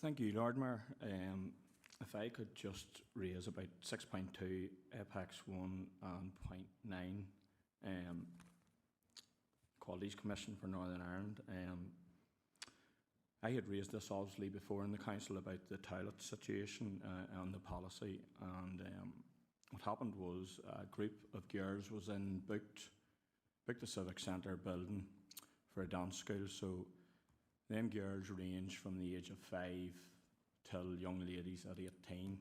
Thank you, Lord Mayor. If I could just raise about 6.2, Apex 1 and point 9, Qualities Commission for Northern Ireland. I had raised this obviously before in the council about the toilet situation and the policy, and what happened was a group of girls was booked the Civic Centre building for a dance school. So them girls range from the age of 5 till young ladies at 18.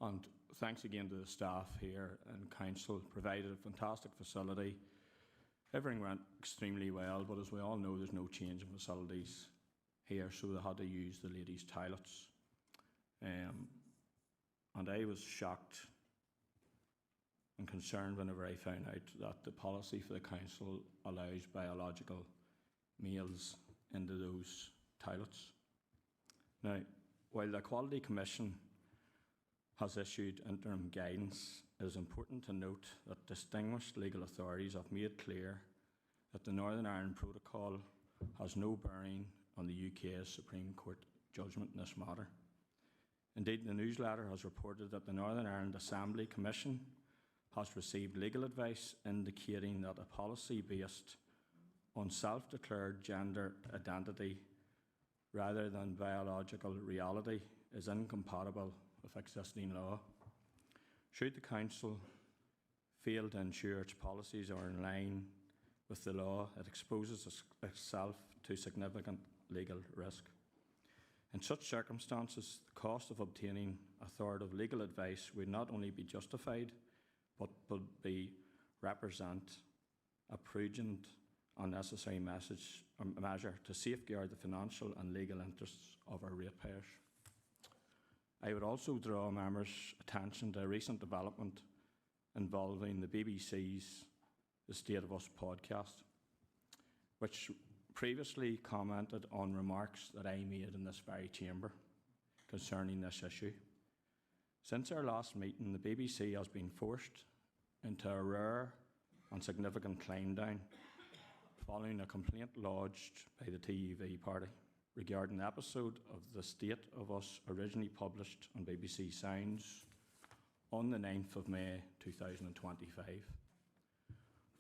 And thanks again to the staff here and council, provided a fantastic facility. Everything went extremely well, but as we all know, there's no change in facilities here, so they had to use the ladies' toilets. And I was shocked and concerned whenever I found out that the policy for the council allows biological males into those toilets. Now, while the Equality Commission has issued interim guidance, it is important to note that distinguished legal authorities have made clear that the Northern Ireland Protocol has no bearing on the UK's Supreme Court judgment in this matter. Indeed, the newsletter has reported that the Northern Ireland Assembly Commission has received legal advice indicating that a policy based on self-declared gender identity rather than biological reality is incompatible with existing law. Should the Council fail to ensure its policies are in line with the law, it exposes itself to significant legal risk. In such circumstances, the cost of obtaining authoritative legal advice would not only be justified, but would represent a prudent, unnecessary measure to safeguard the financial and legal interests of our ratepayers. I would also draw members' attention to a recent development involving the BBC's The State of Us podcast, which previously commented on remarks that I made in this very chamber concerning this issue. Since our last meeting, the BBC has been forced into a rare and significant climbdown following a complaint lodged by the TUV party regarding an episode of The State of Us originally published on BBC Sounds on the 9th of May 2025.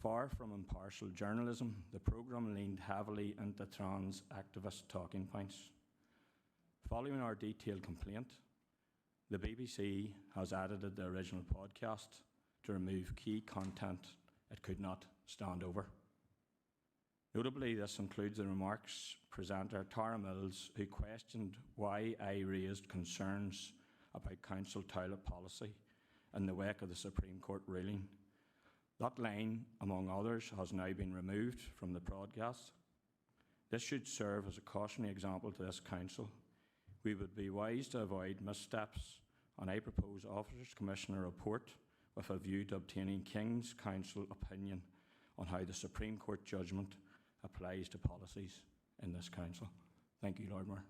Far from impartial journalism, the programme leaned heavily into trans activist talking points. Following our detailed complaint, the BBC has edited the original podcast to remove key content it could not stand over. Notably, this includes the remarks presenter Tara Mills, who questioned why I raised concerns about council toilet policy in the wake of the Supreme Court ruling. That line, among others, has now been removed from the broadcast. This should serve as a cautionary example to this council. We would be wise to avoid missteps, and I propose Officers Commissioner report with a view to obtaining King's Council opinion on how the Supreme Court judgment applies to policies in this council. Thank you, Lord Mayor.